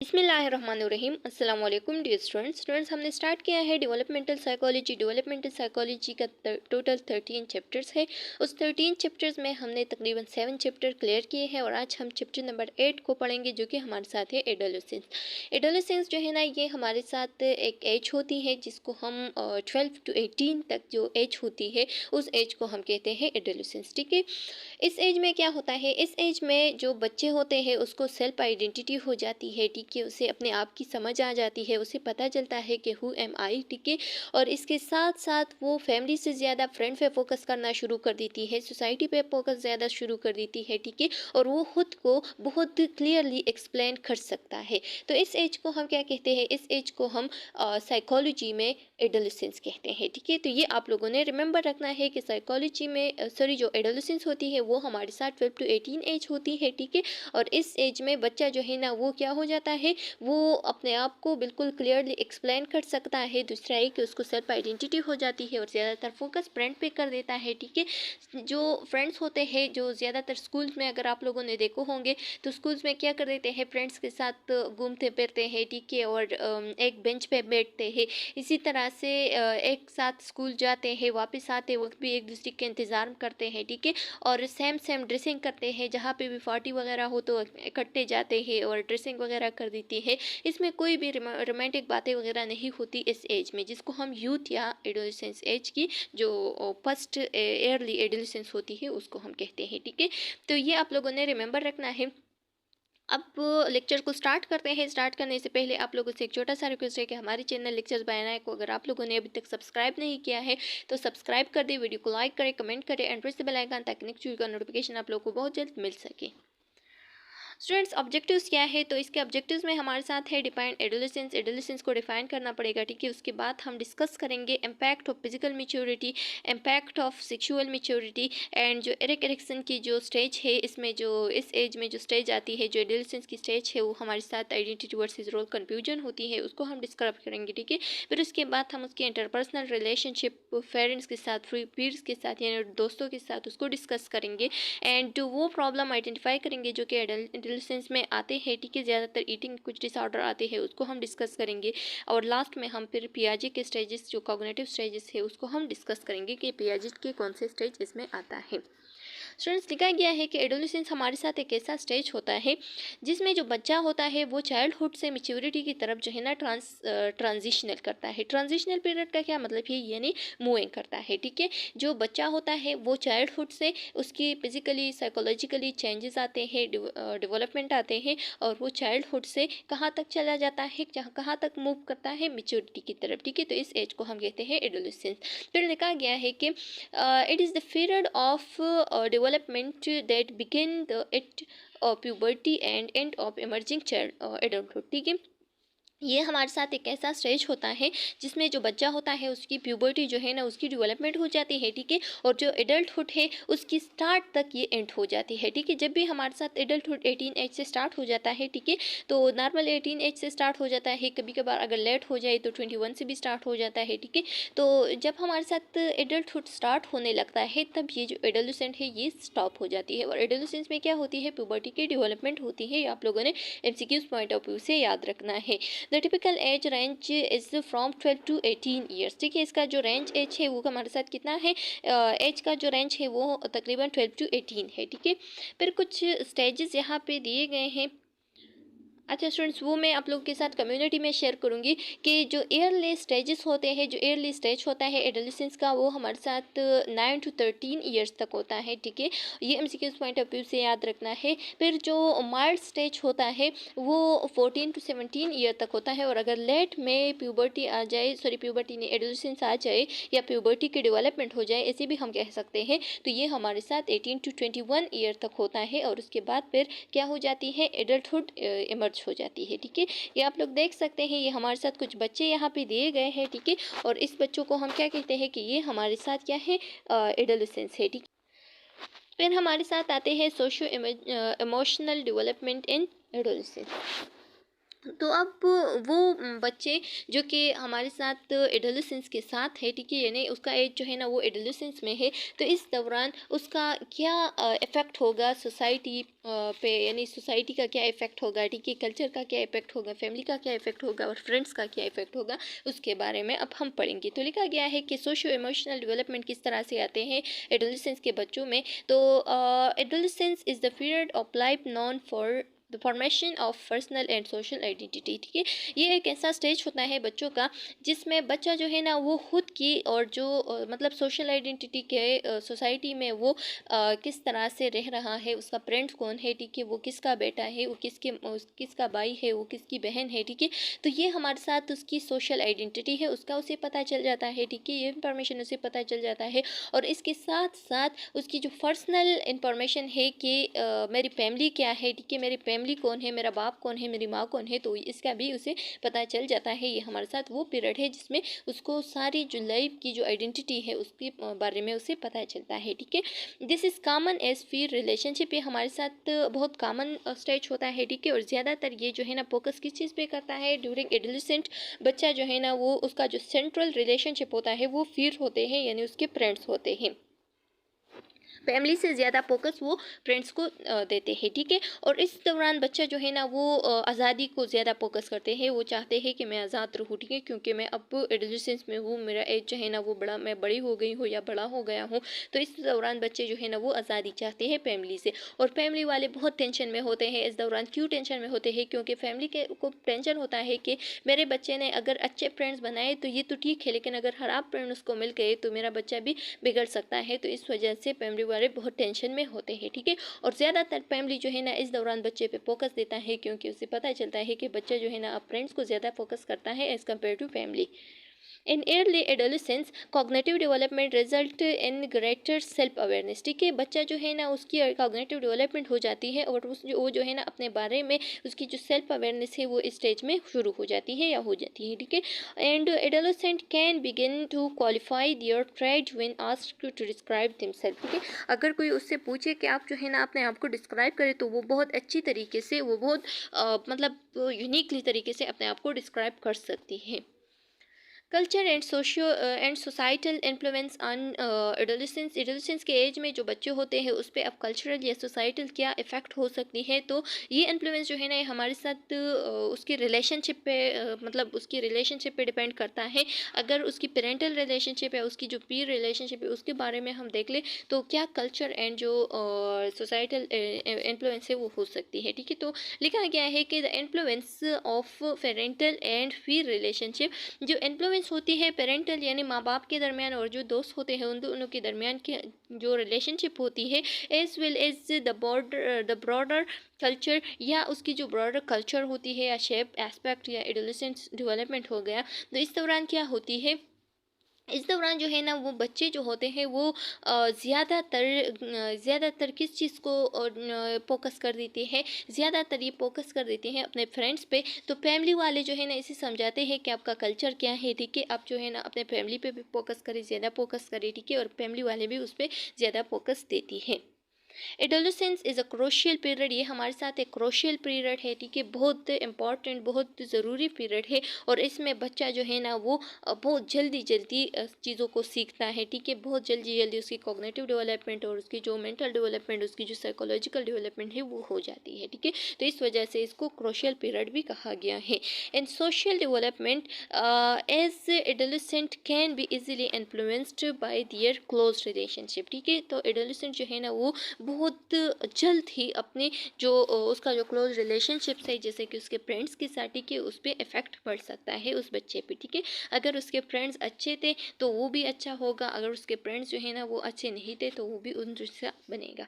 बिस्मिल्लाहिर्रहमानिर्रहीम। अस्सलाम वालेकुम डियर स्टूडेंट्स हमने स्टार्ट किया है डेवलपमेंटल साइकोलॉजी का टोटल 13 चैप्टर्स है। उस 13 चैप्टर्स में हमने तकरीबन 7 चैप्टर क्लियर किए हैं और आज हम चैप्टर नंबर 8 को पढ़ेंगे, जो कि हमारे साथ है एडोलेसेंस। एडोलेसेंस जो है ना, ये हमारे साथ एक एज होती है जिसको हम 12 to 18 तक जो एज होती है उस एज को हम कहते हैं एडोलेसेंस। ठीक है, इस एज में क्या होता है, इस एज में जो बच्चे होते हैं उसको सेल्फ आइडेंटिटी हो जाती है। ठीक है, उसे अपने आप की समझ आ जाती है, उसे पता चलता है कि हु एम आई। ठीक है, और इसके साथ साथ वो फैमिली से ज़्यादा फ्रेंड पे फोकस करना शुरू कर देती है, सोसाइटी पे फोकस ज़्यादा शुरू कर देती है। ठीक है, और वो खुद को बहुत क्लियरली एक्सप्लेन कर सकता है। तो इस एज को हम क्या कहते हैं, इस एज को हम साइकोलॉजी में एडोलेसेंस कहते हैं। ठीक है, तो ये आप लोगों ने रिमेंबर रखना है कि साइकोलॉजी में सॉरी जो एडोलेसेंस होती है वो हमारे साथ 12 to 18 एज होती है। ठीक है, और इस एज में बच्चा जो है ना वो क्या हो जाता है, वो अपने आप को बिल्कुल क्लियरली एक्सप्लेन कर सकता है। दूसरा है कि उसको सेल्फ आइडेंटिटी हो जाती है और ज़्यादातर फोकस फ्रेंड पे कर देता है। ठीक है, जो फ्रेंड्स होते हैं, जो ज़्यादातर स्कूल्स में अगर आप लोगों ने देखो होंगे तो स्कूल्स में क्या कर देते हैं, फ्रेंड्स के साथ घूमते फिरते हैं। ठीक है, और एक बेंच पे बैठते हैं, इसी तरह से एक साथ स्कूल जाते हैं, वापस आते वक्त भी एक दूसरे के इंतज़ार करते हैं। ठीक है, और सेम सेम ड्रेसिंग करते हैं, जहाँ पे भी पार्टी वगैरह हो तो इकट्ठे जाते हैं और ड्रेसिंग वगैरह कर देती है। इसमें कोई भी रोमांटिक बातें वगैरह नहीं होती इस एज में, जिसको हम यूथ या एडोलेसेंस एज की जो फर्स्ट ईयरली एडोलेसेंस होती है उसको हम कहते हैं। ठीक है, तो ये आप लोगों ने रिमेंबर रखना है। अब लेक्चर को स्टार्ट करते हैं। स्टार्ट करने से पहले आप लोगों से एक छोटा सा रिक्वेस्ट है कि हमारे चैनल लेक्चर्स बाय नाइट को अगर आप लोगों ने अभी तक सब्सक्राइब नहीं किया है तो सब्सक्राइब कर दे, वीडियो को लाइक करें, कमेंट करें and press the bell icon ताकि नेक्स्ट वीडियो का नोटिफिकेशन आप लोगों को बहुत जल्द मिल सके। स्टूडेंट्स, ऑब्जेक्टिव्स क्या है, तो इसके ऑब्जेक्टिव्स में हमारे साथ है डिफाइन एडोलेसेंस। एडोलेसेंस को डिफाइन करना पड़ेगा। ठीक है, उसके बाद हम डिस्कस करेंगे impact of physical maturity, impact of sexual maturity and जो एरिक एरिक्सन की जो स्टेज है, इसमें जो इस एज में जो स्टेज आती है, जो एडोलेसेंस की स्टेज है, वो हमारे साथ आइडेंटिटी वर्सेस रोल कन्फ्यूजन होती है, उसको हम डिस्कस करेंगे। ठीक है, फिर उसके बाद हम उसके इंटरपर्सनल रिलेशनशिप पेरेंट्स के साथ, पीयर्स के साथ यानी दोस्तों के साथ उसको डिस्कस करेंगे एंड वो प्रॉब्लम आइडेंटिफाई करेंगे जो कि एडोलेसेंस में आते हैं। ठीक है, ज़्यादातर ईटिंग कुछ डिसऑर्डर आते हैं, उसको हम डिस्कस करेंगे और लास्ट में हम फिर पियाजे के स्टेजेस, जो कॉग्निटिव स्टेजेस है, उसको हम डिस्कस करेंगे कि पियाजे के कौन से स्टेज इसमें आता है। स्टूडेंट्स, लिखा गया है कि एडोलेसेंस हमारे साथ एक ऐसा स्टेज होता है जिसमें जो बच्चा होता है वो चाइल्डहुड से मैच्योरिटी की तरफ जो है ना ट्रांजिशनल करता है। ट्रांजिशनल पीरियड का क्या मतलब है, यानी मूविंग करता है। ठीक है, जो बच्चा होता है वो चाइल्डहुड से उसकी फिजिकली साइकोलॉजिकली चेंजेस आते हैं, डेवलपमेंट आते हैं और वो चाइल्डहुड से कहाँ तक चला जाता है, कहाँ तक मूव करता है, मैच्योरिटी की तरफ। ठीक है, तो इस एज को हम कहते हैं एडोलेसेंस। फिर लिखा गया है कि it is the period of development that begin at puberty and end of emerging child adulthood। ठीक है, ये हमारे साथ एक ऐसा स्टेज होता है जिसमें जो बच्चा होता है उसकी प्यूबर्टी जो है ना उसकी डेवलपमेंट हो जाती है। ठीक है, और जो एडल्टहुड है उसकी स्टार्ट तक ये एंड हो जाती है। ठीक है, जब भी हमारे साथ एडल्टहुड 18 एज से स्टार्ट हो जाता है, ठीक है, तो नॉर्मल 18 एज से स्टार्ट हो जाता है, कभी कभार अगर लेट हो जाए तो 21 से भी स्टार्ट हो जाता है। ठीक है, तो जब हमारे साथ एडल्टहुड स्टार्ट होने लगता है तब ये जो एडोलेसेंट है ये स्टॉप हो जाती है। और एडोलेसेंस में क्या होती है, प्यूबर्टी की डेवलपमेंट होती है। ये आप लोगों ने एमसीक्यूज पॉइंट ऑफ व्यू से याद रखना है। The typical age range is from 12 to 18 years. ठीक है, इसका जो रेंज एज है वो हमारे साथ कितना है, एज का जो रेंज है वो तकरीबन 12 to 18 है। ठीक है, फिर कुछ स्टेजेस यहाँ पे दिए गए हैं। अच्छा स्टूडेंट्स, वो मैं आप लोगों के साथ कम्युनिटी में शेयर करूँगी कि जो ईयरली स्टेजेस होते हैं, जो ईयरली स्टेज होता है एडोलेसेंस का, वो हमारे साथ 9 to 13 ईयर्स तक होता है। ठीक है, ये एमसीक्यूज पॉइंट ऑफ व्यू से याद रखना है। फिर जो माइल्ड स्टेज होता है वो 14 to 17 ईयर तक होता है और अगर लेट में प्यूबर्टी आ जाए, सॉरी प्यूबर्टी नहीं, एडोलेसेंस आ जाए या प्यूबर्टी की डेवलपमेंट हो जाए, ऐसे भी हम कह सकते हैं, तो ये हमारे साथ 18 to 21 ईयर तक होता है और उसके बाद फिर क्या हो जाती है, एडल्टहुड इमर्ज हो जाती है। ठीक है, ये आप लोग देख सकते हैं, ये हमारे साथ कुछ बच्चे यहाँ पे दिए गए हैं। ठीक है, और इस बच्चों को हम क्या कहते हैं कि ये हमारे साथ क्या है, एडोलेसेंस है। ठीक, फिर हमारे साथ आते हैं socio emotional development in adolescence. तो अब वो बच्चे जो कि हमारे साथ एडोलेसेंस के साथ है, ठीक है, यानी उसका एज जो है ना वो एडोलेसेंस में है, तो इस दौरान उसका क्या इफ़ेक्ट होगा सोसाइटी पे, यानी सोसाइटी का क्या इफ़ेक्ट होगा, ठीक है, कल्चर का क्या इफ़ेक्ट होगा, फैमिली का क्या इफ़ेक्ट होगा और फ्रेंड्स का क्या इफ़ेक्ट होगा, उसके बारे में अब हम पढ़ेंगे। तो लिखा गया है कि सोशो इमोशनल डेवलपमेंट किस तरह से आते हैं एडोलेसेंस के बच्चों में। तो adolescence is the period of life non for the formation of personal and social identity, ठीक है। ये एक ऐसा स्टेज होता है बच्चों का जिसमें बच्चा जो है ना वो खुद की और जो मतलब सोशल आइडेंटिटी के सोसाइटी में वो किस तरह से रह रहा है, उसका फ्रेंड्स कौन है, ठीक है, वो किसका बेटा है, वो किसका भाई है, वो किसकी बहन है, ठीक है। तो ये हमारे साथ उसकी सोशल आइडेंटिटी है, उसका उसे पता चल जाता है, ठीक है, ये इंफॉर्मेशन उसे पता चल जाता है। और इसके साथ साथ उसकी जो पर्सनल इंफॉर्मेशन है कि मेरी फैमिली क्या है, ठीक है, मेरी फैमिली कौन है, मेरा बाप कौन है, मेरी माँ कौन है, तो इसका भी उसे पता चल जाता है। ये हमारे साथ वो पीरियड है जिसमें उसको सारी जो लाइफ की जो आइडेंटिटी है उसके बारे में उसे पता चलता है, ठीक है। दिस इज़ कॉमन एज फिर रिलेशनशिप, ये हमारे साथ बहुत कॉमन स्टेज होता है, ठीक है। और ज़्यादातर ये जो है ना फोकस किस चीज़ पे करता है ड्यूरिंग एडोलेसेंट, बच्चा जो है ना वो उसका जो सेंट्रल रिलेशनशिप होता है वो फिर होते हैं, यानी उसके फ्रेंड्स होते हैं। फैमिली से ज़्यादा फोकस वो फ्रेंड्स को देते हैं, ठीक है। और इस दौरान बच्चा जो है ना वो आज़ादी को ज़्यादा फोकस करते हैं, वो चाहते हैं कि मैं आज़ाद रहूँ, ठीक है, क्योंकि मैं अब एडोलेसेंस में हूँ, मेरा एज जो है ना वो मैं बड़ी हो गई हूँ या बड़ा हो गया हूँ। तो इस दौरान बच्चे जो है ना वो आज़ादी चाहते हैं फैमिली से। और फैमिली वाले बहुत टेंशन में होते हैं इस दौरान। क्यों टेंशन में होते हैं? क्योंकि फैमिली के को टेंशन होता है कि मेरे बच्चे ने अगर अच्छे फ्रेंड्स बनाए तो ये तो ठीक है, लेकिन अगर खराब फ्रेंड उसको मिल गए तो मेरा बच्चा भी बिगड़ सकता है। तो इस वजह से फैमिली वाले बहुत टेंशन में होते हैं, ठीक है। और ज़्यादातर फैमिली जो है ना इस दौरान बच्चे पे फोकस देता है, क्योंकि उसे पता चलता है कि बच्चा जो है ना अब फ्रेंड्स को ज़्यादा फोकस करता है as compare to family. In early adolescence cognitive development result in greater self awareness, ठीक है, बच्चा जो है ना उसकी cognitive development हो जाती है और वो जो है ना अपने बारे में उसकी जो सेल्फ अवेयरनेस है वो इस स्टेज में शुरू हो जाती है या हो जाती है, ठीक है। And adolescent can begin to qualify their trait when asked to describe themselves, ठीक है। अगर कोई उससे पूछे कि आप जो है ना अपने आप को डिस्क्राइब करें तो वो बहुत अच्छी तरीके से, वो बहुत मतलब यूनिकली तरीके से अपने आप को डिस्क्राइब कर सकती है। Culture and socio and societal influence on adolescence, adolescence के एज में जो बच्चे होते हैं उस पर अब कल्चरल या सोसाइटल क्या इफ़ेक्ट हो सकती है। तो ये इन्फ्लुएंस जो है ना ये हमारे साथ उसकी रिलेशनशिप पे मतलब उसकी रिलेशनशिप पे डिपेंड करता है। अगर उसकी पेरेंटल रिलेशनशिप है, उसकी जो पीर रिलेशनशिप है, उसके बारे में हम देख लें तो क्या कल्चर एंड जो सोसाइटल इन्फ्लुएंस है वो हो सकती है, ठीक है। तो लिखा गया है कि the influence of parental and Pir relationship, जो इन्फ्लुएंस होती है पेरेंटल यानी माँ बाप के दरमियान और जो दोस्त होते हैं उन दोनों के दरमियान के जो रिलेशनशिप होती है, as well as the broader culture, या उसकी जो ब्रॉडर कल्चर होती है या शेप एस्पेक्ट या एडोलेसेंट डेवलपमेंट हो गया। तो इस दौरान क्या होती है, इस दौरान जो है ना वो बच्चे जो होते हैं वो ज़्यादातर किस चीज़ को फोकस कर देते हैं, ज़्यादातर ये फोकस कर देते हैं अपने फ्रेंड्स पे। तो फैमिली वाले जो है ना इसे समझाते हैं कि आपका कल्चर क्या है, ठीक है, आप जो है ना अपने फैमिली पे भी फोकस करें, ज़्यादा फोकस करें, ठीक है, और फैमिली वाले भी उस पर ज़्यादा फोकस देती है। Adolescence is a crucial period, ये हमारे साथ एक क्रोशियल पीरियड है, ठीक है, बहुत इंपॉर्टेंट बहुत ज़रूरी पीरियड है। और इसमें बच्चा जो है ना वो बहुत जल्दी जल्दी चीज़ों को सीखता है, ठीक है, बहुत जल्दी जल्दी उसकी कॉग्निटिव डेवलपमेंट और उसकी जो मेंटल डेवलपमेंट, उसकी जो साइकोलॉजिकल डेवलपमेंट है वो हो जाती है, ठीक है। तो इस वजह से इसको क्रोशियल पीरियड भी कहा गया है। In social development as adolescent can be easily influenced by their close relationship, ठीक है। तो एडोलेसेंट जो है ना वो बहुत जल्द ही अपने जो उसका जो क्लोज रिलेशनशिप्स है जैसे कि उसके फ्रेंड्स के साथ, ठीक है, उस पर इफ़ेक्ट पड़ सकता है उस बच्चे पे, ठीक है। अगर उसके फ्रेंड्स अच्छे थे तो वो भी अच्छा होगा, अगर उसके फ्रेंड्स जो है ना वो अच्छे नहीं थे तो वो भी उन जैसा बनेगा।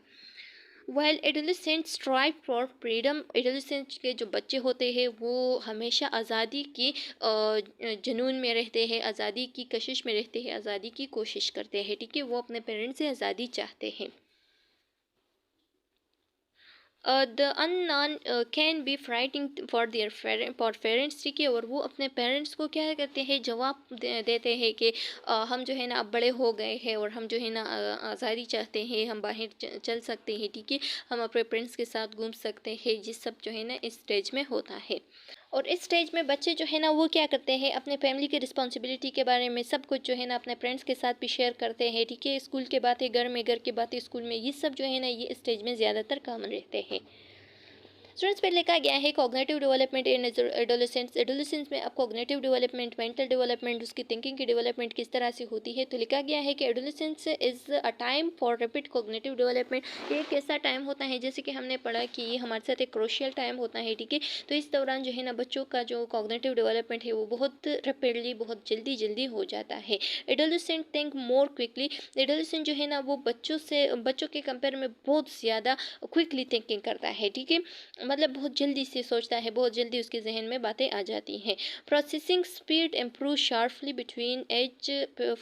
While adolescent strive for freedom, adolescent के जो बच्चे होते हैं वो हमेशा आज़ादी की जुनून में रहते हैं, आज़ादी की कशिश में रहते हैं, आज़ादी की कोशिश करते हैं, ठीक है, वो अपने पेरेंट्स से आज़ादी चाहते हैं। The unknown can be frightening for there for parents, ठीक है। और वो अपने पेरेंट्स को क्या करते हैं, जवाब देते हैं कि हम जो है ना अब बड़े हो गए हैं और हम जो है ना आज़ादी चाहते हैं, हम बाहर चल सकते हैं, ठीक है, हम अपने फ्रेंड्स के साथ घूम सकते हैं, जिस सब जो है ना इस स्टेज में होता है। और इस स्टेज में बच्चे जो है ना वो क्या करते हैं, अपने फैमिली की रिस्पॉन्सिबिलिटी के बारे में सब कुछ जो है ना अपने फ्रेंड्स के साथ भी शेयर करते हैं, ठीक है। स्कूल के बातें घर में, घर की बातें स्कूल में, ये सब जो है ना ये स्टेज में ज़्यादातर कॉमन रहते हैं। स्टूडेंट्स पे लिखा गया है cognitive development in adolescents. Adolescence में अब कॉग्निटिव डेवलपमेंट, मेंटल डेवलपमेंट, उसकी थिंकिंग की डेवलपमेंट किस तरह से होती है। तो लिखा गया है कि adolescence is a time for rapid cognitive development. ये एक ऐसा टाइम होता है, जैसे कि हमने पढ़ा कि ये हमारे साथ एक क्रोशियल टाइम होता है, ठीक है। तो इस दौरान जो है ना बच्चों का जो कॉग्निटिव डेवलपमेंट है वो बहुत रैपिडली, बहुत जल्दी जल्दी हो जाता है। Adolescent think more quickly. Adolescent जो है ना वो बच्चों के कंपेयर में बहुत ज़्यादा क्विकली थिंकिंग करता है, ठीक है। मतलब बहुत जल्दी से सोचता है, बहुत जल्दी उसके जहन में बातें आ जाती हैं। Processing speed improve sharply between age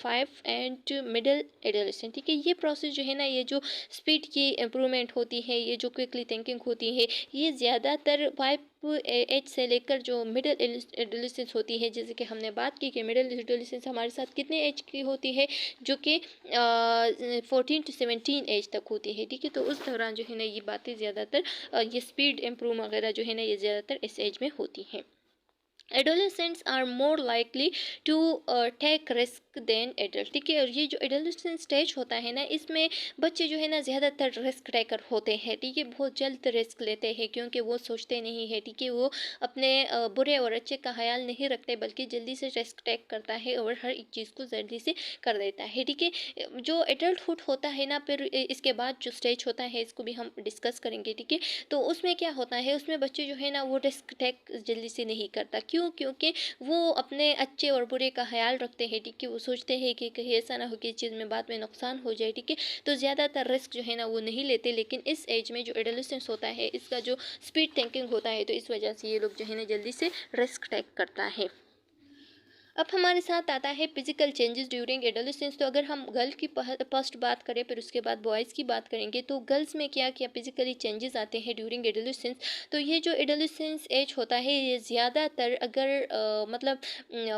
5 and middle adolescent, ठीक है। ये प्रोसेस जो है ना, ये जो स्पीड की इम्प्रूवमेंट होती है, ये जो क्विकली थिंकिंग होती है, ये ज़्यादातर 5 एज से लेकर जो मिडिल एडोलेसेंस होती है, जैसे कि हमने बात की कि मिडिल एडोलेसेंस हमारे साथ कितने एज की होती है, जो कि 14 to 17 एज तक होती है, ठीक है। तो उस दौरान जो है ना ये बातें ज़्यादातर ये स्पीड इम्प्रूव वगैरह जो है ना ये ज़्यादातर इस एज में होती हैं। Adolescents are more likely to take risk than adult, ठीक है। और ये जो एडोलेसेंट स्टेज होता है ना, इसमें बच्चे जो है ना ज़्यादातर रिस्क टेकर होते हैं, ठीक है। बहुत जल्द रिस्क लेते हैं, क्योंकि वो सोचते नहीं है, ठीक है। वो अपने बुरे और अच्छे का ख्याल नहीं रखते, बल्कि जल्दी से रिस्क टेक करता है और हर एक चीज़ को जल्दी से कर देता है, ठीक है। जो एडल्टहुड होता है ना, फिर इसके बाद जो स्टेज होता है इसको भी हम डिस्कस करेंगे, ठीक है। तो उसमें क्या होता है, उसमें बच्चे जो है ना वो रिस्क टेक जल्दी से नहीं करता। क्यों? क्योंकि वो अपने अच्छे और बुरे का ख्याल रखते हैं, ठीक है। वो सोचते हैं कि कहीं ऐसा ना हो कि इस चीज़ में बाद में नुकसान हो जाए, ठीक है। तो ज़्यादातर रिस्क जो है ना वो नहीं लेते। लेकिन इस एज में जो एडोलेसेंस होता है, इसका जो स्पीड थिंकिंग होता है, तो इस वजह से ये लोग जो है ना जल्दी से रिस्क टेक करता है। अब हमारे साथ आता है फिजिकल चेंजेस ड्यूरिंग एडोलेसेंस। तो अगर हम गर्ल की फर्स्ट बात करें, फिर उसके बाद बॉयज़ की बात करेंगे, तो गर्ल्स में क्या क्या फिजिकली चेंजेस आते हैं ड्यूरिंग एडोलेसेंस। तो ये जो एडोलेसेंस एज होता है, ये ज़्यादातर अगर मतलब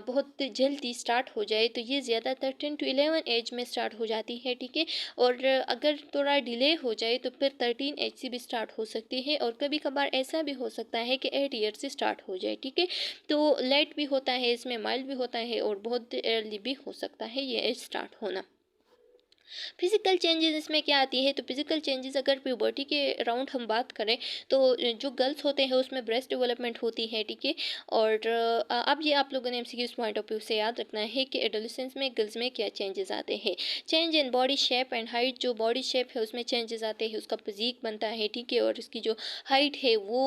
बहुत जल्दी स्टार्ट हो जाए, तो ये ज़्यादातर 10 to 11 एज में स्टार्ट हो जाती है, ठीक है। और अगर थोड़ा डिले हो जाए तो फिर 13 एज से भी स्टार्ट हो सकती है, और कभी कभार ऐसा भी हो सकता है कि 8 ईयर से स्टार्ट हो जाए, ठीक है। तो लेट भी होता है, इसमें माइल्ड भी होता है, और बहुत अर्ली भी हो सकता है ये एज स्टार्ट होना। फिजिकल चेंजेस इसमें क्या आती है, तो फिजिकल चेंजेस अगर प्यूबर्टी के अराउंड हम बात करें, तो जो गर्ल्स होते हैं उसमें ब्रेस्ट डेवलपमेंट होती है, ठीक है। और अब ये आप लोगों ने एमसीक्यूज पॉइंट ऑफ व्यू से याद रखना है कि एडोलेसेंस में गर्ल्स में क्या चेंजेस आते हैं। Change in body shape and height. जो बॉडी शेप है उसमें चेंजेस आते हैं, उसका फिजिक बनता है, ठीक है। और इसकी जो हाइट है वो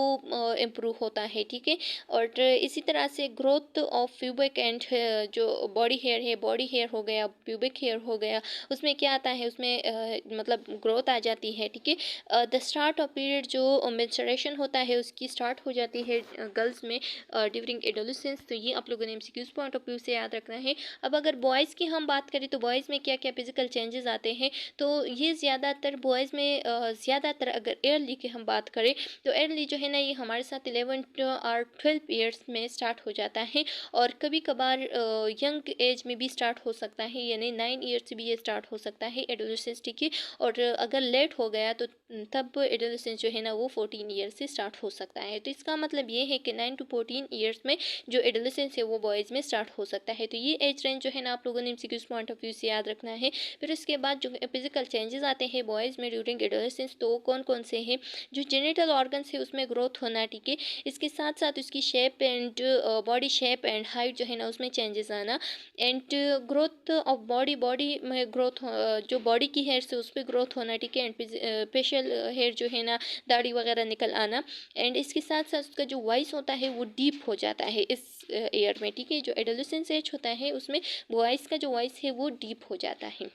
इम्प्रूव होता है, ठीक है। और इसी तरह से ग्रोथ ऑफ प्यूबिक एंड जो बॉडी हेयर है, बॉडी हेयर हो गया, प्यूबिक हेयर हो गया, उसमें क्या आता है, उसमें मतलब ग्रोथ आ जाती है, ठीक है। द स्टार्ट ऑफ पीरियड जो मेंस्ट्रुएशन होता है उसकी स्टार्ट हो जाती है गर्ल्स में ड्यूरिंग एडोलेसेंस। तो ये आप लोगों ने एमसीक्यूज पॉइंट ऑफ व्यू से याद रखना है। अब अगर बॉयज़ की हम बात करें, तो बॉयज़ में क्या क्या फिजिकल चेंजेस आते हैं, तो ये ज़्यादातर बॉयज़ में ज़्यादातर अगर एयरली की हम बात करें, तो एयरली जो है ना ये हमारे साथ 11 और 12 ईयर्स में स्टार्ट हो जाता है, और कभी कभार यंग एज में भी स्टार्ट हो सकता है, यानी 9 ईयर्स से भी ये स्टार्ट हो सकता है एडोलेसेंस, ठीक है। और अगर लेट हो गया तो तब एडोलेसेंस जो है ना वो 14 ईयर्स से स्टार्ट हो सकता है। तो इसका मतलब ये है कि 9 to 14 ईयर्स में जो एडोलेसेंस है वो बॉयज़ में स्टार्ट हो सकता है। तो ये एज रेंज जो है ना आप लोगों ने एमसीक्यूज पॉइंट ऑफ व्यू से याद रखना है। फिर उसके बाद जो फिजिकल चेंजेस आते हैं बॉयज़ में ड्यूरिंग एडोलेसेंस, तो कौन कौन से हैं, जो जेनिटल ऑर्गन्स है उसमें ग्रोथ होना, ठीक है। इसके साथ साथ उसकी shape and body shape and height जो है ना उसमें चेंजेस आना, and growth of body, body में ग्रोथ, जो बॉडी की हेयर से उस पर ग्रोथ होना, ठीक है। एंड फेशियल हेयर जो है ना, दाढ़ी वगैरह निकल आना, एंड इसके साथ साथ उसका जो वॉइस होता है वो डीप हो जाता है इस ईयर में, ठीक है। जो एडोलेसेंस एज होता है उसमें वॉइस का जो वॉइस है वो डीप हो जाता है।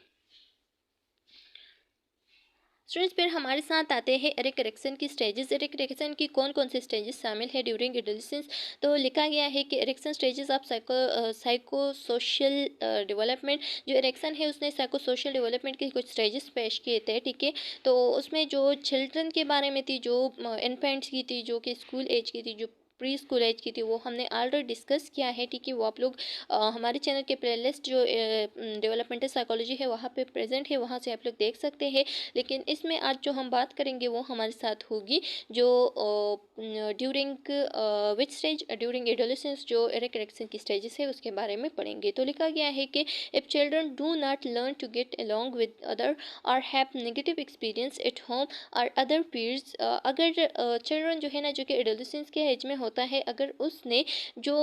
स्टूडेंट्स फिर हमारे साथ आते हैं एरिक एरिक्सन की स्टेजेस। एरिक एरिक्सन की कौन कौन से स्टेजेस शामिल है ड्यूरिंग एडोलेसेंस। तो लिखा गया है कि Erikson stages of psychosocial development. जो एरिक्सन है उसने साइको सोशल डेवलपमेंट के कुछ स्टेजेस पेश किए थे, ठीक है। तो उसमें जो चिल्ड्रन के बारे में थी, जो इन्फेंट्स की थी, जो कि स्कूल एज की थी, जो प्री स्कूल एज की थी वो हमने ऑलरेडी डिस्कस किया है, ठीक है। वो आप लोग हमारे चैनल के प्लेलिस्ट जो डेवलपमेंटल साइकोलॉजी है वहाँ पे प्रेजेंट है, वहाँ से आप लोग देख सकते हैं। लेकिन इसमें आज जो हम बात करेंगे वो हमारे साथ होगी जो during which stage, during adolescence जो एरिक एरिक्सन की स्टेजेस है उसके बारे में पढ़ेंगे। तो लिखा गया है कि if children do not learn to get along with other और have negative experience at home और अदर पीयर्स, अगर चिल्ड्रन जो है ना जो कि एडोलेसेंस के एज में होता है, अगर उसने जो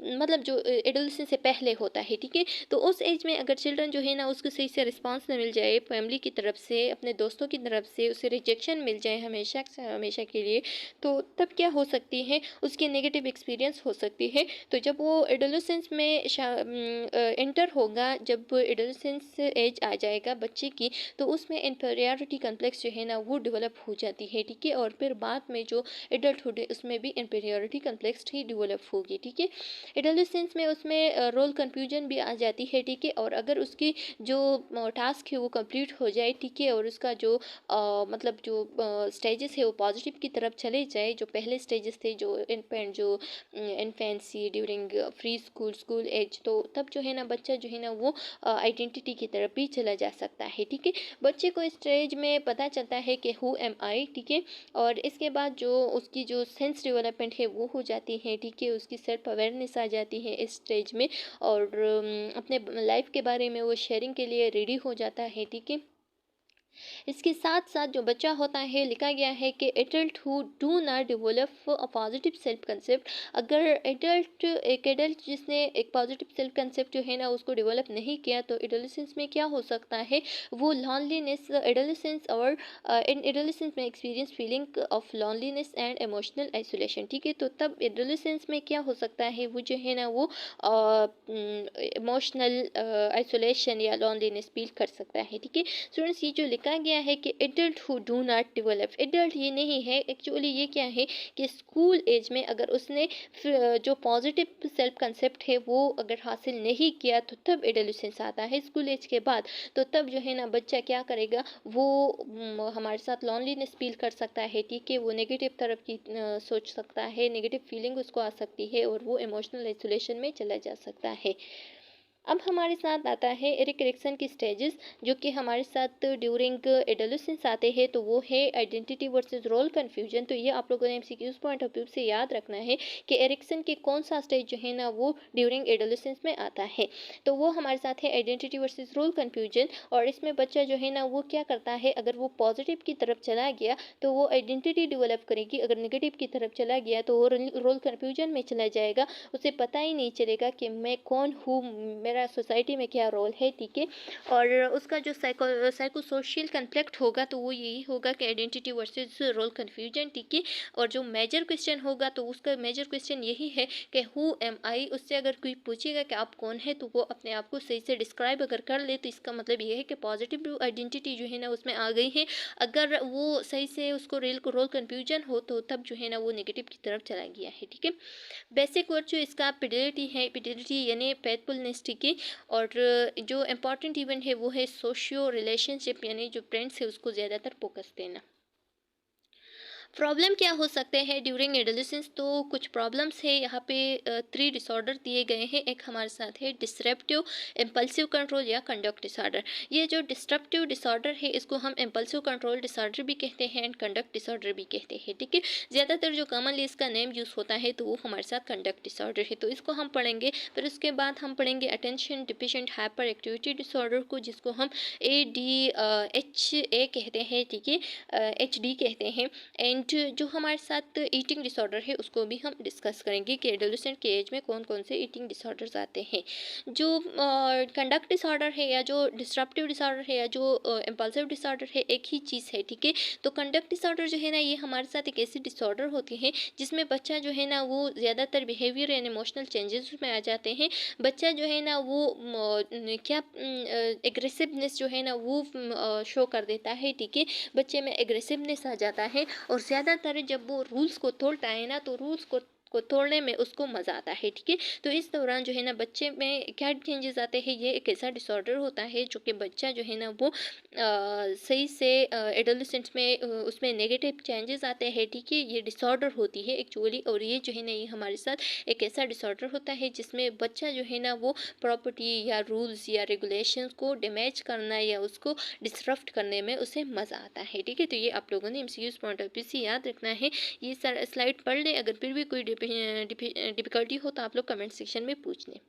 मतलब जो एडोलेसेंस से पहले होता है, ठीक है, तो उस एज में अगर चिल्ड्रन जो है ना उसको सही से रिस्पांस न मिल जाए फैमिली की तरफ से, अपने दोस्तों की तरफ से, उसे रिजेक्शन मिल जाए हमेशा हमेशा के लिए, तो तब क्या हो सकती है, उसकी नेगेटिव एक्सपीरियंस हो सकती है। तो जब वो एडोलेसेंस में एंटर होगा, जब एडोलेसेंस एज आ जाएगा बच्चे की, तो उसमें इन्फीरियरिटी कॉम्प्लेक्स जो है ना वो डेवलप हो जाती है, ठीक है। और फिर बाद में जो एडल्टहुड है उसमें भी इन्फीरियरिटी कॉम्प्लेक्स ही डेवलप होगी, ठीक है। एडोलेसेंस में उसमें रोल कन्फ्यूजन भी आ जाती है, ठीक है। और अगर उसकी जो टास्क है वो कंप्लीट हो जाए, ठीक है, और उसका जो मतलब जो स्टेजेस है वो पॉजिटिव की तरफ चले जाए, जो पहले स्टेजेस थे जो इन्फेंट जो infancy during preschool school age, तो तब जो है ना बच्चा जो है ना वो आइडेंटिटी की तरफ भी चला जा सकता है, ठीक है। बच्चे को इस स्टेज में पता चलता है कि हु एम आई, ठीक है। और इसके बाद जो उसकी जो सेंस डेवलपमेंट है वो हो जाती है, ठीक है, उसकी सेल्फ अवेयरनेस आ जाती है इस स्टेज में, और अपने लाइफ के बारे में वो शेयरिंग के लिए रेडी हो जाता है, ठीक है। इसके साथ साथ जो बच्चा होता है, लिखा गया है कि adult who do not develop a positive self concept, अगर एक एडल्ट जिसने एक पॉजिटिव सेल्फ कंसेप्ट जो है ना उसको डेवलप नहीं किया, तो एडोलेसेंस में क्या हो सकता है, वो लॉनलीनेस एडोलेसेंस और इन एडोलेसेंस में experience feeling of loneliness and emotional isolation, ठीक है। तो तब एडोलेसेंस में क्या हो सकता है, वो जो है ना वो इमोशनल आइसोलेशन या लॉनलीनेस फील कर सकता है, ठीक है। स्टूडेंट्स, ये जो लिखा गया है कि adult who do not develop, adult ये नहीं है एक्चुअली, ये क्या है कि स्कूल एज में अगर उसने जो पॉजिटिव सेल्फ कंसेप्ट है वो अगर हासिल नहीं किया, तो तब एडोलेसेंस आता है स्कूल एज के बाद। तो तब जो है ना बच्चा क्या करेगा, वो हमारे साथ लॉनलीनेस फील कर सकता है, ठीक है, वो नेगेटिव तरफ की सोच सकता है, नेगेटिव फीलिंग उसको आ सकती है और वो इमोशनल आइसोलेशन में चला जा सकता है। अब हमारे साथ आता है एरिक एरिक्सन की स्टेजेस, जो कि हमारे साथ ड्यूरिंग एडोलेसेंस आते हैं, तो वो है आइडेंटिटी वर्सेस रोल कन्फ्यूजन। तो ये आप लोगों ने एमसीक्यूज पॉइंट ऑफ व्यू से याद रखना है कि एरिक्सन के कौन सा स्टेज जो है ना वो ड्यूरिंग एडोलेसेंस में आता है। तो वो हमारे साथ है आइडेंटिटी वर्सेस रोल कन्फ्यूजन, और इसमें बच्चा जो है ना वो क्या करता है, अगर वो पॉजिटिव की तरफ चला गया तो वो आइडेंटिटी डेवलप करेगी, अगर नेगेटिव की तरफ चला गया तो वो रोल कन्फ्यूजन में चला जाएगा, उसे पता ही नहीं चलेगा कि मैं कौन हूँ, मेरा सोसाइटी में क्या रोल है, ठीक है। और उसका जो साइको सोशल कन्फ्लिक्ट होगा तो वो यही होगा कि आइडेंटिटी वर्सेस रोल कन्फ्यूजन, ठीक है। और जो मेजर क्वेश्चन होगा तो उसका मेजर क्वेश्चन यही है कि हु एम आई, उससे अगर कोई पूछेगा कि आप कौन है, तो वो अपने आप को सही से डिस्क्राइब अगर कर ले, तो इसका मतलब ये है कि पॉजिटिव आइडेंटिटी जो है ना उसमें आ गई है। अगर वो सही से उसको रोल कन्फ्यूजन हो, तो तब जो है ना वो नेगेटिव की तरफ चला गया है, ठीक है। बेसिक वर्ड जो इसका पिडिलिटी है, पिडिलिटी यानी फेथफुलनेस, ठीक है। और जो इम्पॉर्टेंट इवेंट है वो है सोशियो रिलेशनशिप, यानी जो फ्रेंड्स है उसको ज़्यादातर फोकस देना। प्रॉब्लम क्या हो सकते हैं ड्यूरिंग एडोलेसेंस, तो कुछ प्रॉब्लम्स है यहाँ पे। 3 डिसऑर्डर दिए गए हैं। एक हमारे साथ है डिस्ट्रप्टिव इम्पल्सिव कंट्रोल या कंडक्ट डिसऑर्डर। ये जो डिस्ट्रप्टिव डिसऑर्डर है इसको हम इम्पल्सिव कंट्रोल डिसऑर्डर भी कहते हैं एंड कंडक्ट डिसऑर्डर भी कहते हैं, ठीक है। ज़्यादातर जो कॉमनली इसका नेम यूज़ होता है तो वो हमारे साथ कंडक्ट डिसऑर्डर है, तो इसको हम पढ़ेंगे। फिर उसके बाद हम पढ़ेंगे attention deficient hyper activity disorder को, जिसको हम ADHA कहते हैं, ठीक है, HD कहते हैं। एंड जो हमारे साथ ईटिंग डिसऑर्डर है उसको भी हम डिस्कस करेंगे कि एडोलेसेंट के एज में कौन कौन से ईटिंग डिसऑर्डर्स आते हैं। जो कंडक्ट डिसऑर्डर है या जो डिस्ट्रप्टिव डिसऑर्डर है या जो इम्पल्सिव डिसऑर्डर है, एक ही चीज़ है, ठीक है। तो कंडक्ट डिसऑर्डर जो है ना ये हमारे साथ एक ऐसी डिसऑर्डर होती है जिसमें बच्चा जो है ना वो ज़्यादातर बिहेवियर एंड इमोशनल चेंजेस में आ जाते हैं। बच्चा जो है ना वो क्या एग्रेसिवनेस जो है ना वो शो कर देता है, ठीक है। बच्चे में एग्रेसिवनेस आ जाता है, और ज़्यादातर जब वो रूल्स को तोड़ता है ना, तो रूल्स को को तोड़ने में उसको मज़ा आता है, ठीक है। तो इस दौरान जो है ना बच्चे में क्या चेंजेस आते हैं, ये एक ऐसा डिसऑर्डर होता है जो कि बच्चा जो है ना वो सही से एडोलेसेंट में उसमें नेगेटिव चेंजेस आते हैं, ठीक है। ये डिसऑर्डर होती है एक्चुअली, और ये जो है ना ये हमारे साथ एक ऐसा डिसऑर्डर होता है जिसमें बच्चा जो है ना वो प्रॉपर्टी या रूल्स या रेगुलेशंस को डैमेज करना या उसको डिसरप्ट करने में उसे मज़ा आता है, ठीक है। तो ये आप लोगों ने एमसीक्यूज पॉइंट ऑफ व्यू से याद रखना है। ये स्लाइड पढ़ लें, अगर फिर भी कोई डिफिकल्टी हो तो आप लोग कमेंट सेक्शन में पूछ लें।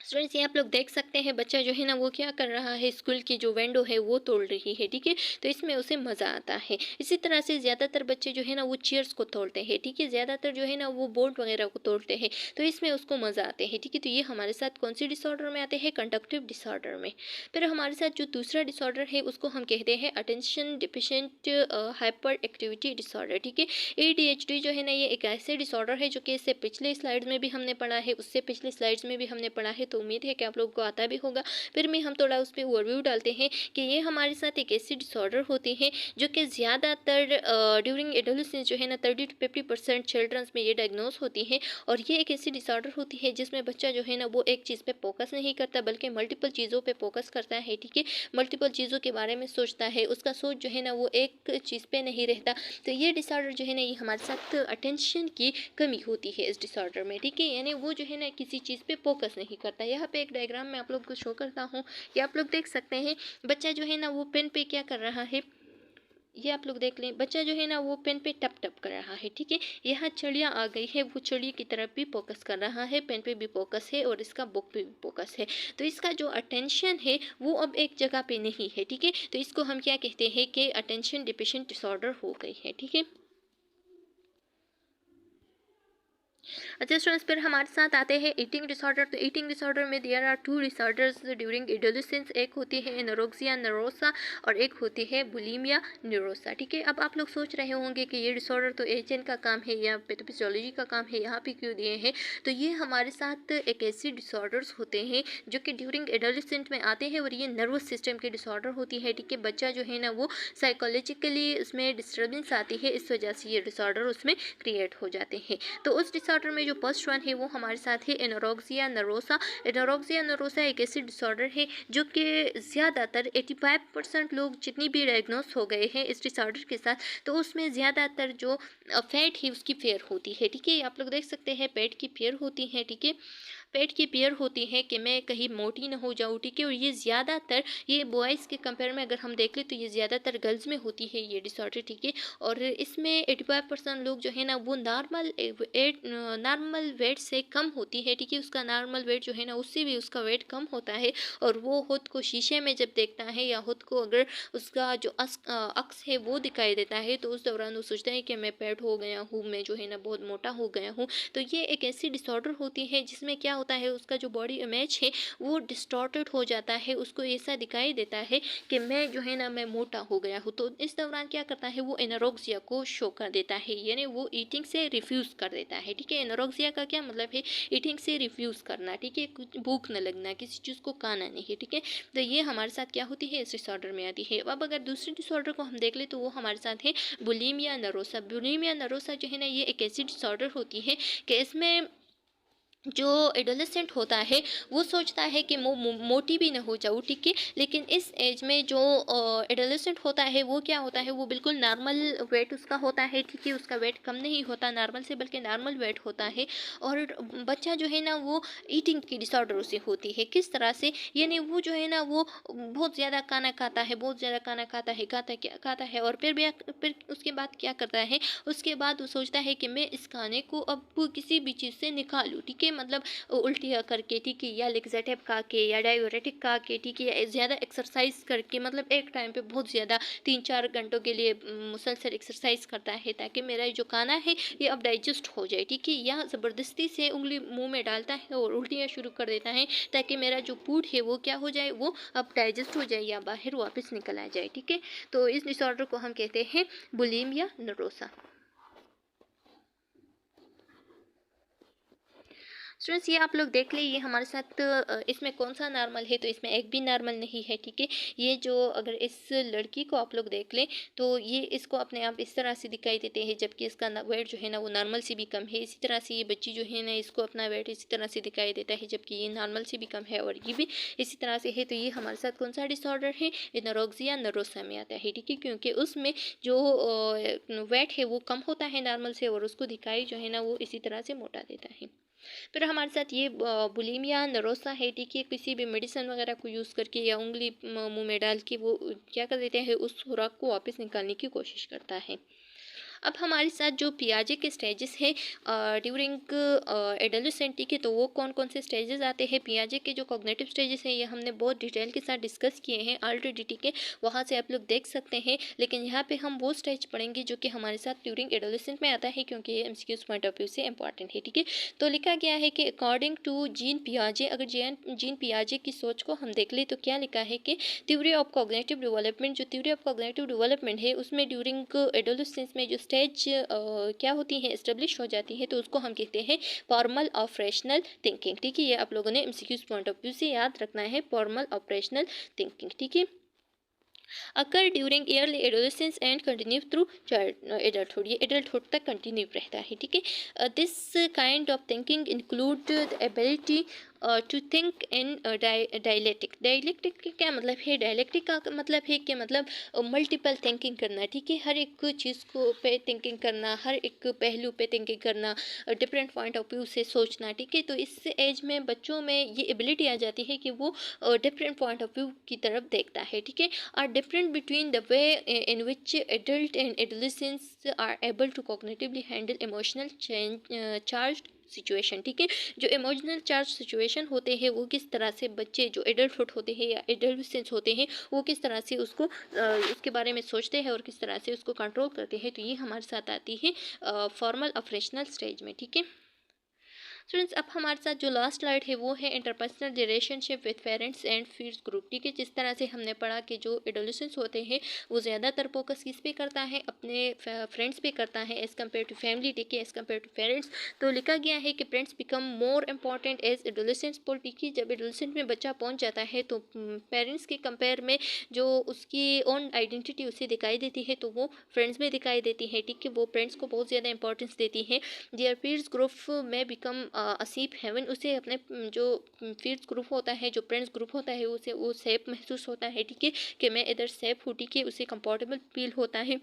स्टूडेंट्स, ये आप लोग देख सकते हैं बच्चा जो है ना वो क्या कर रहा है, स्कूल की जो विंडो है वो तोड़ रही है, ठीक है। तो इसमें उसे मज़ा आता है। इसी तरह से ज़्यादातर बच्चे जो है ना वो चेयर्स को तोड़ते हैं, ठीक है। ज़्यादातर जो है ना वो बोर्ड वगैरह को तोड़ते हैं, तो इसमें उसको मज़ा आते हैं, ठीक है। तो ये हमारे साथ कौन सी डिसऑर्डर में आते हैं, कंडक्टिव डिसऑर्डर में। फिर हमारे साथ जो दूसरा डिसऑर्डर है उसको हम कहते हैं attention deficient hyper activity disorder, ठीक है। ADHD जो है ना ये एक ऐसे डिसऑर्डर है जो कि इससे पिछले स्लाइड्स में भी हमने पढ़ा है, उससे पिछले स्लाइड्स में भी हमने पढ़ा है, तो उम्मीद है कि आप लोगों को आता भी होगा। फिर भी हम थोड़ा उस पर ओवरव्यू डालते हैं कि ये हमारे साथ एक ऐसी डिसऑर्डर होती है जो कि ज़्यादातर ड्यूरिंग एडोलेसेंस जो है ना 30 to 50% चिल्ड्रंस में ये डायग्नोस होती है। और ये एक ऐसी डिसऑर्डर होती है जिसमें बच्चा जो है ना वो एक चीज़ पे फोकस नहीं करता बल्कि मल्टीपल चीज़ों पे फोकस करता है, ठीक है। मल्टीपल चीज़ों के बारे में सोचता है, उसका सोच जो है ना वो एक चीज़ पे नहीं रहता। तो ये डिसऑर्डर जो है ना ये हमारे साथ अटेंशन की कमी होती है इस डिसऑर्डर में, ठीक है। यानी वो जो है ना किसी चीज़ पे फोकस नहीं करता। यहाँ पे एक डायग्राम में आप लोग को शो करता हूँ, ये आप लोग देख सकते हैं। बच्चा जो है ना वो पेन पे क्या कर रहा है, ये आप लोग देख लें। बच्चा जो है ना वो पेन पे टप टप कर रहा है, ठीक है। यहाँ चिड़िया आ गई है, वो चिड़िया की तरफ भी फोकस कर रहा है, पेन पे भी फोकस है और इसका बुक पे भी फोकस है। तो इसका जो अटेंशन है वो अब एक जगह पे नहीं है, ठीक है। तो इसको हम क्या कहते हैं कि अटेंशन डिफिशिएंट डिसऑर्डर हो गई है, ठीक है। अच्छा स्टूडेंट्स, फिर हमारे साथ आते हैं ईटिंग डिसऑर्डर। तो ईटिंग डिसऑर्डर में there are 2 disorders during adolescence. एक होती है एनोरेक्सिया नर्वोसा और एक होती है बुलिमिया निरोसा, ठीक है। अब आप लोग सोच रहे होंगे कि ये डिसऑर्डर तो एचएन का काम है या पैथोफिजियोलॉजी का काम है, यहाँ पे क्यों दिए हैं। तो ये हमारे साथ एक ऐसी डिसऑर्डर्स होते हैं जो कि ड्यूरिंग एडोलेसेंट में आते हैं और ये नर्वस सिस्टम के डिसऑर्डर होती है, ठीक है। बच्चा जो है ना वो साइकोलॉजिकली उसमें डिस्टर्बेंस आती है, इस वजह से ये डिसऑर्डर उसमें क्रिएट हो जाते हैं। तो उस डिसऑर्डर में जो फर्स्ट वन है वो हमारे साथ है एनोरेक्सिया नर्वोसा। एनोरेक्सिया नर्वोसा एक ऐसी डिसऑर्डर है जो कि ज़्यादातर 85% लोग जितनी भी डायग्नोस हो गए हैं इस डिसऑर्डर के साथ, तो उसमें ज़्यादातर जो फैट है उसकी फेयर होती है, ठीक है। आप लोग देख सकते हैं पेट की फेयर होती है, ठीक है। पेट की पेयर होती है कि मैं कहीं मोटी ना हो जाऊँ, ठीक है। और ये ज़्यादातर ये बॉयज़ के कंपेयर में अगर हम देख लें तो ये ज़्यादातर गर्ल्स में होती है ये डिसऑर्डर, ठीक है। और इसमें 85% लोग जो है ना वो नॉर्मल वेट से कम होती है, ठीक है। उसका नॉर्मल वेट जो है ना उससे भी उसका वेट कम होता है और वो खुद को शीशे में जब देखता है या खुद को अगर उसका जो अक्स है वो दिखाई देता है तो उस दौरान वो सोचता है कि मैं फैट हो गया हूँ, मैं जो है ना बहुत मोटा हो गया हूँ। तो ये एक ऐसी डिसऑर्डर होती है जिसमें क्या होता है उसका जो बॉडी इमेज है वो डिस्टॉर्टेड हो जाता है, उसको ऐसा दिखाई देता है कि मैं जो है ना मैं मोटा हो गया हूँ। तो इस दौरान क्या करता है वो एनोरेक्सिया को शो कर देता है, यानी वो ईटिंग से रिफ्यूज़ कर देता है, ठीक है। एनोरेक्सिया का क्या मतलब है, ईटिंग से रिफ्यूज़ करना, ठीक है। कुछ भूख न लगना, किसी चीज़ को खाना नहीं है, ठीक है। तो ये हमारे साथ क्या होती है इस डिसऑर्डर में आती है। अब अगर दूसरे डिसऑर्डर को हम देख ले तो वो हमारे साथ है बुलिमिया नरोसा। बुलिमिया नरोसा जो है ना ये एक ऐसी डिसऑर्डर होती है कि इसमें जो एडोलेसेंट होता है वो सोचता है कि मोटी भी ना हो जाऊँ, ठीक है। लेकिन इस एज में जो एडोलेसेंट होता है वो क्या होता है, वो बिल्कुल नॉर्मल वेट उसका होता है, ठीक है। उसका वेट कम नहीं होता नॉर्मल से बल्कि नॉर्मल वेट होता है। और बच्चा जो है ना वो ईटिंग की डिसऑर्डर उसे होती है। किस तरह से, यानी वो जो है ना वो बहुत ज़्यादा खाना खाता है, बहुत ज़्यादा खाना खाता है और फिर उसके बाद क्या करता है, उसके बाद वो सोचता है कि मैं इस खाने को अब किसी भी चीज़ से निकालूँ, ठीक है। मतलब उल्टियाँ करके, ठीक है, या लेक्सेटिव खा के या डायूरेटिक खा के, ठीक है, या ज़्यादा एक्सरसाइज करके, मतलब एक टाइम पे बहुत ज़्यादा 3-4 घंटों के लिए मुसलसल एक्सरसाइज करता है ताकि मेरा जो खाना है ये अब डाइजेस्ट हो जाए, ठीक है। या ज़बरदस्ती से उंगली मुंह में डालता है और उल्टियाँ शुरू कर देता है ताकि मेरा जो फूड है वो क्या हो जाए, वो अब डाइजेस्ट हो जाए या बाहर वापस निकल आ जाए, ठीक है। तो इस डिसऑर्डर को हम कहते हैं बुलिमिया नरोसा। स्टूडेंट्स ये आप लोग देख ले, ये हमारे साथ इसमें कौन सा नॉर्मल है, तो इसमें एक भी नॉर्मल नहीं है, ठीक है। ये जो अगर इस लड़की को आप लोग देख लें तो ये इसको अपने आप इस तरह से दिखाई देते हैं, जबकि इसका वेट जो है ना वो नॉर्मल से भी कम है। इसी तरह से ये बच्ची जो है ना इसको अपना वेट इसी तरह से दिखाई देता है, जबकि ये नॉर्मल से भी कम है और ये भी इसी तरह से है। तो ये हमारे साथ कौन सा डिसऑर्डर है, एनोरेक्सिया नर्वोसा में आता है, ठीक है, क्योंकि उसमें जो वेट है वो कम होता है नॉर्मल से और उसको दिखाई जो है ना वो इसी तरह से मोटा देता है। फिर हमारे साथ ये बुलिमिया नरोसा है, ठीक है, किसी भी मेडिसिन वगैरह को यूज़ करके या उंगली मुंह में डाल के वो क्या कर देते हैं, उस खुराक को वापस निकालने की कोशिश करता है। अब हमारे साथ जो पियाजे के स्टेजेस हैं ड्यूरिंग एडोलेसेंट, ठीक है, तो वो कौन कौन से स्टेजेस आते हैं पियाजे के, जो कॉग्निटिव स्टेजेस हैं ये हमने बहुत डिटेल के साथ डिस्कस किए हैं ऑलरेडी, ठीक है, वहाँ से आप लोग देख सकते हैं। लेकिन यहाँ पे हम वो स्टेज पढ़ेंगे जो कि हमारे साथ ड्यूरिंग एडोलेसेंट में आता है, क्योंकि ये एमसीक्यूज पॉइंट ऑफ व्यू से इंपॉर्टेंट है, ठीक है। तो लिखा गया है कि अकॉर्डिंग टू जीन पियाजे, अगर जीन पियाजे की सोच को हम देख ले तो क्या लिखा है कि थ्योरी ऑफ कॉग्निटिव डेवलपमेंट, जो थ्योरी ऑफ कॉग्निटिव डेवलपमेंट है उसमें ड्यूरिंग एडोलेसेंस में जो स्टेज क्या होती हैं, एस्टेब्लिश हो जाती है, तो उसको हम कहते हैं फॉर्मल ऑपरेशनल थिंकिंग, ठीक है। ये आप लोगों ने एमसीक्यूज पॉइंट ऑफ व्यू से याद रखना है, फॉर्मल ऑपरेशनल थिंकिंग, ठीक है। Occur during early adolescence and continue through adulthood, ये एडल्टहुड तक कंटिन्यू रहता है, ठीक है। This kind of thinking include the ability to think in dialectic. Dialectic का क्या मतलब है, डायलेक्टिक का मतलब है कि मतलब मल्टीपल थिंकिंग करना, ठीक है, हर एक चीज़ को पे थिंकिंग करना, हर एक पहलू पे थिंकिंग करना, डिफरेंट पॉइंट ऑफ व्यू से सोचना, ठीक है। तो इस एज में बच्चों में ये एबिलिटी आ जाती है कि वो डिफरेंट पॉइंट ऑफ व्यू की तरफ देखता है, ठीक है। Are different between the way in which adult and adolescents are able to cognitively handle emotional charged situation, ठीक है। जो इमोशनल चार्ज सिचुएशन होते हैं वो किस तरह से बच्चे जो एडल्टहुड होते हैं या एडोलेसेंस होते हैं वो किस तरह से उसको उसके बारे में सोचते हैं और किस तरह से उसको कंट्रोल करते हैं, तो ये हमारे साथ आती है फॉर्मल ऑपरेशनल स्टेज में, ठीक है। स्टूडेंट्स अब हमारे साथ जो लास्ट स्लाइड है वो है interpersonal relationship with parents and peers group, ठीक है। जिस तरह से हमने पढ़ा कि जो एडोलेसेंस होते हैं वो ज़्यादातर फोकस किस पे करता है, अपने फ्रेंड्स पे करता है एज़ कम्पेयर टू फैमिली, ठीक है, एज़ कम्पेयर टू पेरेंट्स। तो लिखा गया है कि friends become more important as adolescence पर, ठीक है। जब एडोलेसेंट में बच्चा पहुंच जाता है तो पेरेंट्स के कंपेयर में जो उसकी ओन आइडेंटिटी उसे दिखाई देती है तो वो फ्रेंड्स में दिखाई देती है, ठीक है। वो फ्रेंड्स को बहुत ज़्यादा इंपॉर्टेंस देती है। देयर पीयर्स ग्रुप में बिकम असीफ हेवन, उसे अपने जो पीयर्स ग्रुप होता है, जो फ्रेंड्स ग्रुप होता है, उसे वो सेफ महसूस होता है, ठीक है, कि मैं इधर सेफ हूँ, ठीक है, उसे कंफर्टेबल फील होता है।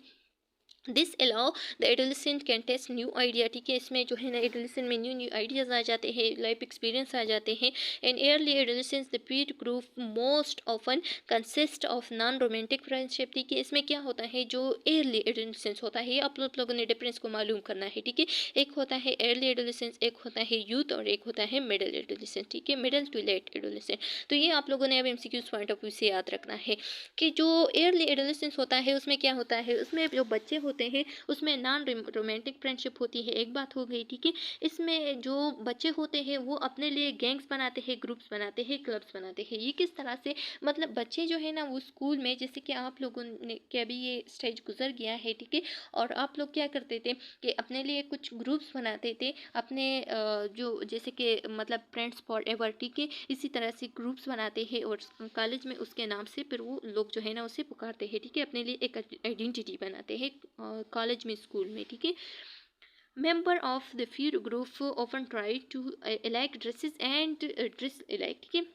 This allow the adolescent can test new idea, ठीक है, इसमें जो है ना एडोलेसेंट में न्यू न्यू आइडियाज़ आ जाते हैं, लाइफ एक्सपीरियंस आ जाते हैं। In early adolescence the peer group most often consist of non romantic friendship, ठीक है। इसमें क्या होता है, जो एयरली एडोलेसेंस होता है, आप लोगों ने डिफरेंस को मालूम करना है, ठीक है। एक होता है एयरली एडोलेसेंस, एक होता है यूथ और एक होता है मिडिल एडोलेसेंस, ठीक है, मिडिल टू लेट एडोलेसेंस। तो ये आप लोगों ने अब एमसीक्यूज पॉइंट ऑफ व्यू से याद रखना है कि जो एयरली एडोलेसेंस होता है उसमें क्या होता है, उसमें जो बच्चे होते हैं उसमें नॉन रोमांटिक फ्रेंडशिप होती है, एक बात हो गई, ठीक है। इसमें जो बच्चे होते हैं वो अपने लिए गैंग्स बनाते हैं, ग्रुप्स बनाते हैं, क्लब्स बनाते हैं। ये किस तरह से, मतलब बच्चे जो है ना वो स्कूल में, जैसे कि आप लोगों ने के अभी ये स्टेज गुजर गया है, ठीक है, और आप लोग क्या करते थे कि अपने लिए कुछ ग्रुप्स बनाते थे, अपने जो जैसे कि मतलब फ्रेंड्स फॉर एवर, ठीक है, इसी तरह से ग्रुप्स बनाते हैं और कॉलेज में उसके नाम से फिर वो लोग जो है ना उसे पुकारते हैं, ठीक है, अपने लिए एक आइडेंटिटी बनाते हैं कॉलेज में, स्कूल में, ठीक है। Member of the peer group often try to alike dresses and dress alike, ठीक है,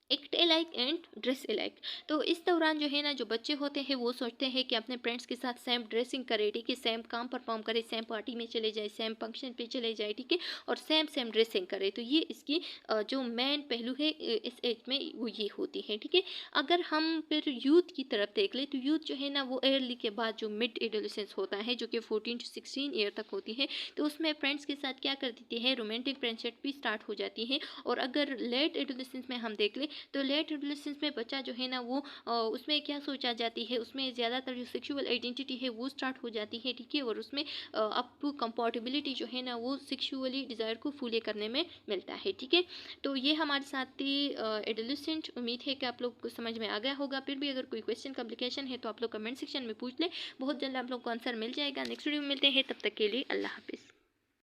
act alike and dress alike. तो इस दौरान जो है ना जो बच्चे होते हैं वो सोचते हैं कि अपने फ्रेंड्स के साथ सेम ड्रेसिंग करे, ठीक है, सेम काम परफॉर्म करे, सेम पार्टी में चले जाए, सेम फंक्शन पे चले जाए, ठीक है, और सेम सेम ड्रेसिंग करे। तो ये इसकी जो मेन पहलू है इस एज में वो ये होती है, ठीक है। अगर हम फिर यूथ की तरफ देख ले तो यूथ जो है ना वो एयरली के बाद जो मिड एडोलेसेंस होता है जो कि 14 to 16 ईयर तक होती है, तो उसमें फ्रेंड्स के साथ क्या कर देती है, रोमांटिक फ्रेंडशिप भी स्टार्ट हो जाती है। और अगर लेट एडोलेसेंस में हम देख ले तो लेट एडोलेसेंस में बच्चा जो है ना वो उसमें क्या सोचा जाती है, उसमें ज़्यादातर जो सेक्सुअल आइडेंटिटी है वो स्टार्ट हो जाती है, ठीक है, और उसमें अप कंपैटिबिलिटी जो है ना वो सेक्सुअली डिज़ायर को फूले करने में मिलता है, ठीक है। तो ये हमारे साथ थी एडोलेसेंट। उम्मीद है कि आप लोग को समझ में आ गया होगा। फिर भी अगर कोई क्वेश्चन कॉम्प्लिकेशन है तो आप लोग कमेंट सेक्शन में पूछ ले, बहुत जल्द आप लोग को आंसर मिल जाएगा। नेक्स्ट वीडियो में मिलते हैं, तब तक के लिए अल्लाह हाफिज़।